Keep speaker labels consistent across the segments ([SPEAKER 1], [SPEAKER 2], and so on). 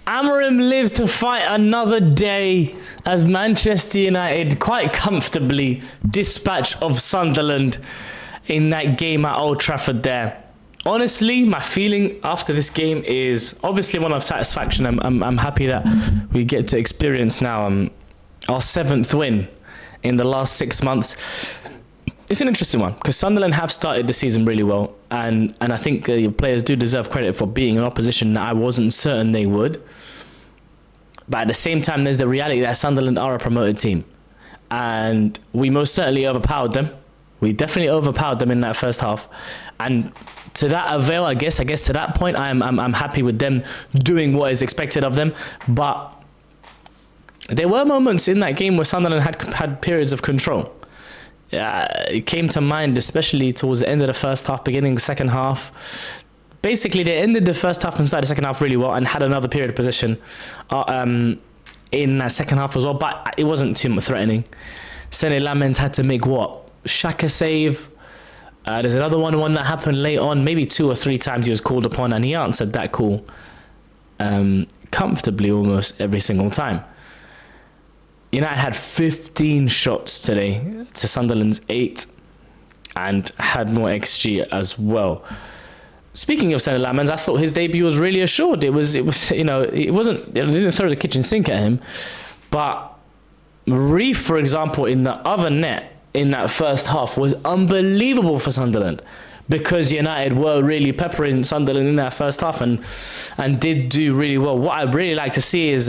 [SPEAKER 1] AMORIM lives to fight another day as Manchester United quite comfortably dispatch of Sunderland in that game at Old Trafford there. Honestly, my feeling after this game is obviously one of satisfaction. I'm happy that we get to experience now our 7th win in the last 6 months. It's an interesting one because Sunderland have started the season really well, and I think players do deserve credit for beating an opposition that I wasn't certain they would. But at the same time, there's the reality that Sunderland are a promoted team, and we most certainly overpowered them. We definitely overpowered them in that first half, and to that avail, I guess to that point, I'm happy with them doing what is expected of them. But there were moments in that game where Sunderland had periods of control. It came to mind, especially towards the end of the first half, beginning the second half. Basically, they ended the first half and started the second half really well and had another period of possession in that second half as well. But it wasn't too much threatening. Sene Lammens had to make Xhaka save. There's another one that happened late on. Maybe 2 or 3 times he was called upon and he answered that call comfortably almost every single time. United had 15 shots today to Sunderland's 8 and had more XG as well. Speaking of Sene Lammens, I thought his debut was really assured. It didn't throw the kitchen sink at him, but Reef, for example, in the other net in that first half was unbelievable for Sunderland, because United were really peppering Sunderland in that first half and did do really well. What I'd really like to see is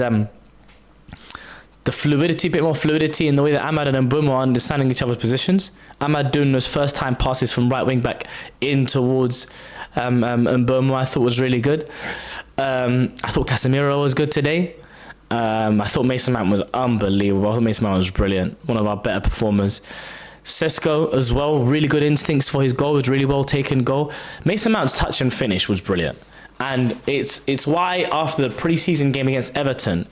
[SPEAKER 1] the fluidity, a bit more fluidity in the way that Ahmad and Mbeumo are understanding each other's positions. Ahmad doing those first time passes from right wing back in towards Mbeumo, I thought was really good. I thought Casemiro was good today. I thought Mason Mount was unbelievable. I thought Mason Mount was brilliant. One of our better performers. Sesko as well, really good instincts for his goal. It was really well taken goal. Mason Mount's touch and finish was brilliant. And it's why after the pre-season game against Everton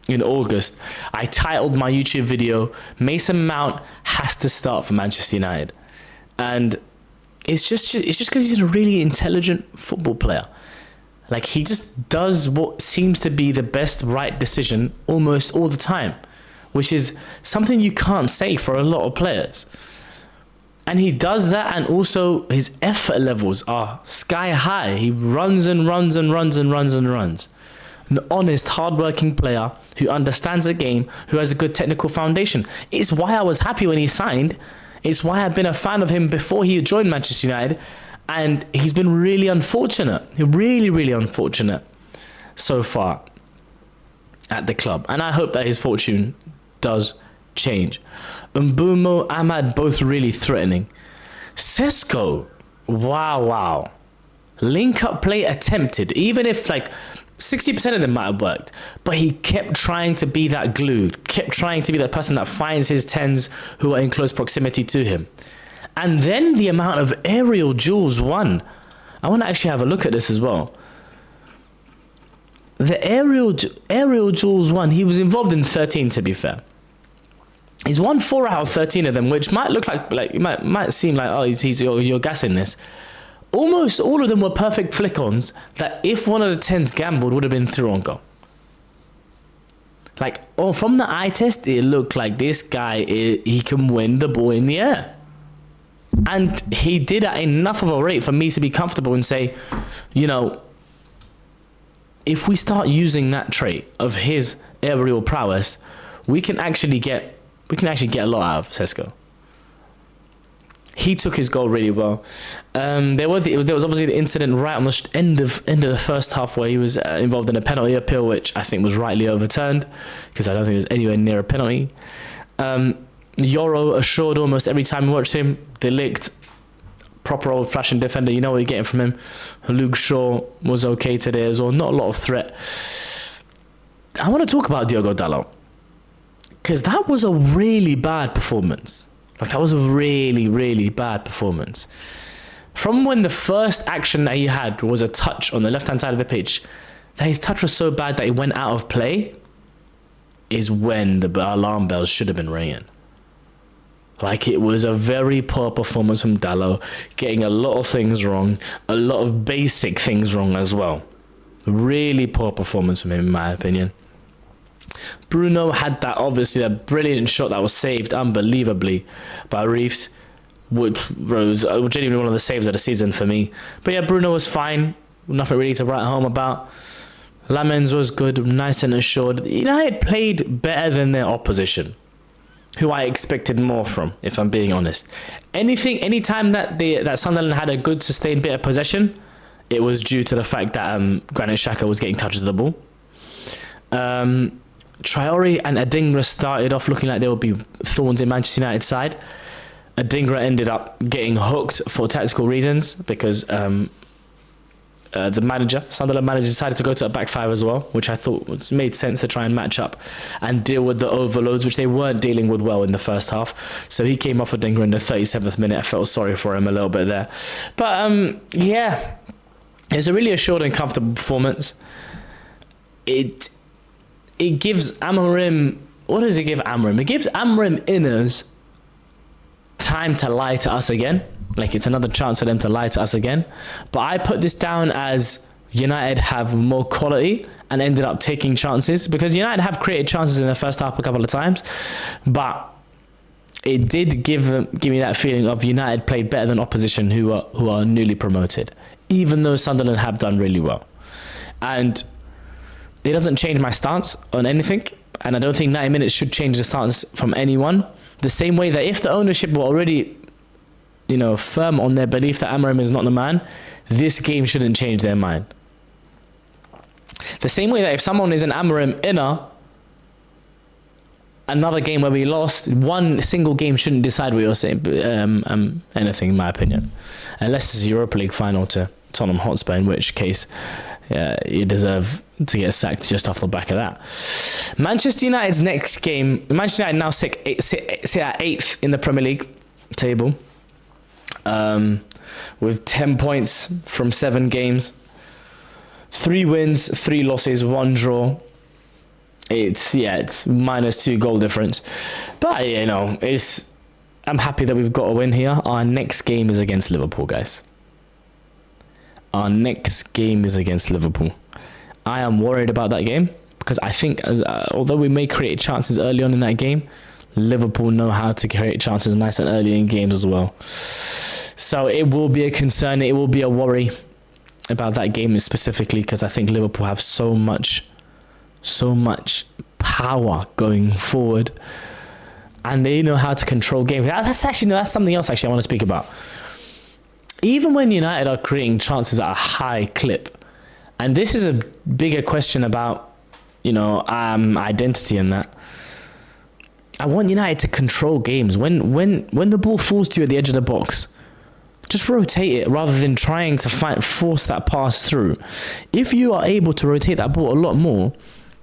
[SPEAKER 1] in August, I titled my YouTube video, Mason Mount has to start for Manchester United. And it's just because he's a really intelligent football player. Like, he just does what seems to be the best right decision almost all the time, which is something you can't say for a lot of players. And he does that, and also his effort levels are sky high. He runs and runs and runs and runs and runs. An honest, hard-working player who understands the game, who has a good technical foundation. It's why I was happy when he signed. It's why I've been a fan of him before he joined Manchester United. And he's been really unfortunate, really unfortunate so far at the club. And I hope that his fortune does change. Mbeumo, Ahmad, both really threatening. Sesko, wow. Link-up play attempted, even if like 60% of them might have worked. But he kept trying to be that glue, kept trying to be that person that finds his 10s who are in close proximity to him. And then the amount of aerial duels won. I want to actually have a look at this as well. The aerial duels won. He was involved in 13, to be fair. He's won 4 out of 13 of them, which might look like it might seem like, oh, you're gassing this. Almost all of them were perfect flick-ons that if one of the 10s gambled would have been through on goal. Like, from the eye test, it looked like this guy, he can win the ball in the air. And he did at enough of a rate for me to be comfortable and say, you know, if we start using that trait of his aerial prowess, we can actually get a lot out of Sesko. He took his goal really well. There was obviously the incident right on the end of the first half where he was involved in a penalty appeal, which I think was rightly overturned because I don't think it was anywhere near a penalty. Yoro assured almost every time we watched him. De Ligt, proper old-fashioned defender. You know what you're getting from him. Luke Shaw was okay today as well. Not a lot of threat. I want to talk about Diogo Dalot, because that was a really bad performance. Like, that was a really bad performance. From when the first action that he had was a touch on the left-hand side of the pitch, that his touch was so bad that he went out of play, is when the alarm bells should have been ringing. Like, it was a very poor performance from Dalot, getting a lot of things wrong, a lot of basic things wrong as well. Really poor performance from him, in my opinion. Bruno had that, obviously, a brilliant shot that was saved unbelievably by Reeves, which was genuinely one of the saves of the season for me. But yeah, Bruno was fine. Nothing really to write home about. Lamens was good, nice and assured. United played better than their opposition, who I expected more from, if I'm being honest. Anytime that Sunderland had a good sustained bit of possession, it was due to the fact that Granit Xhaka was getting touches of the ball. Traore and Adingra started off looking like they would be thorns in Manchester United's side. Adingra ended up getting hooked for tactical reasons because the Sunderland manager, decided to go to a back five as well, which I thought made sense to try and match up and deal with the overloads, which they weren't dealing with well in the first half. So he came off Adingra in the 37th minute. I felt sorry for him a little bit there. But yeah, it's a really assured and comfortable performance. It gives AMORIM... What does it give AMORIM? It gives AMORIM inners time to lie to us again. Like, it's another chance for them to lie to us again. But I put this down as United have more quality and ended up taking chances, because United have created chances in the first half a couple of times, but it did give me that feeling of United played better than opposition who are newly promoted, even though Sunderland have done really well. And it doesn't change my stance on anything, and I don't think 90 minutes should change the stance from anyone. The same way that if the ownership were already, firm on their belief that AMORIM is not the man, this game shouldn't change their mind. The same way that if someone is an AMORIM inner, another game where we lost, one single game shouldn't decide what you're saying, anything, in my opinion. Unless it's a Europa League final to Tottenham Hotspur, in which case you deserve to get sacked just off the back of that. Manchester United's next game, Manchester United now sit at 8th in the Premier League table, with 10 points from 7 games, 3 wins, 3 losses, 1 draw. It's -2 goal difference, but I'm happy that we've got a win here. Our next game is against Liverpool, guys. Our next game is against Liverpool. I am worried about that game because I think, although we may create chances early on in that game, Liverpool know how to create chances nice and early in games as well. So it will be a concern. It will be a worry about that game specifically, because I think Liverpool have so much power going forward, and they know how to control games. That's something else I want to speak about. Even when United are creating chances at a high clip, and this is a bigger question about identity and that, I want United to control games. When the ball falls to you at the edge of the box, just rotate it rather than trying to force that pass through. If you are able to rotate that ball a lot more,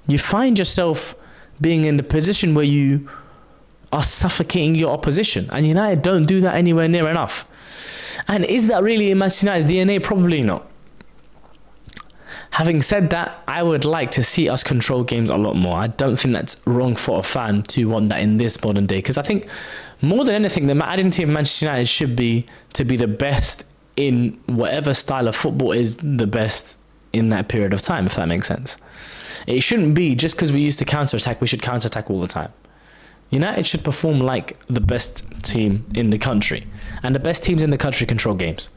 [SPEAKER 1] you find yourself being in the position where you are suffocating your opposition, and United don't do that anywhere near enough. And is that really in Manchester United's DNA? Probably not. Having said that, I would like to see us control games a lot more. I don't think that's wrong for a fan to want that in this modern day, because I think more than anything, the identity of Manchester United should be to be the best in whatever style of football is the best in that period of time, if that makes sense. It shouldn't be just because we used to counter-attack, we should counter-attack all the time. United should perform like the best team in the country, and the best teams in the country control games,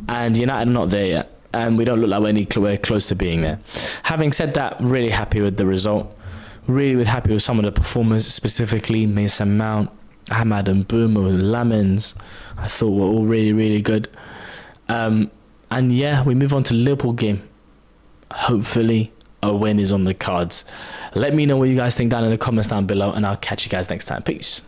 [SPEAKER 1] and United are not there yet, and we don't look like we're close to being there. Having said that, really happy with the result, really happy with some of the performers, specifically Mason Mount, Ahmad and Boomer, Lamens, I thought were all really, really good. And yeah, we move on to the Liverpool game. Hopefully a win is on the cards. Let me know what you guys think down in the comments down below, and I'll catch you guys next time. Peace.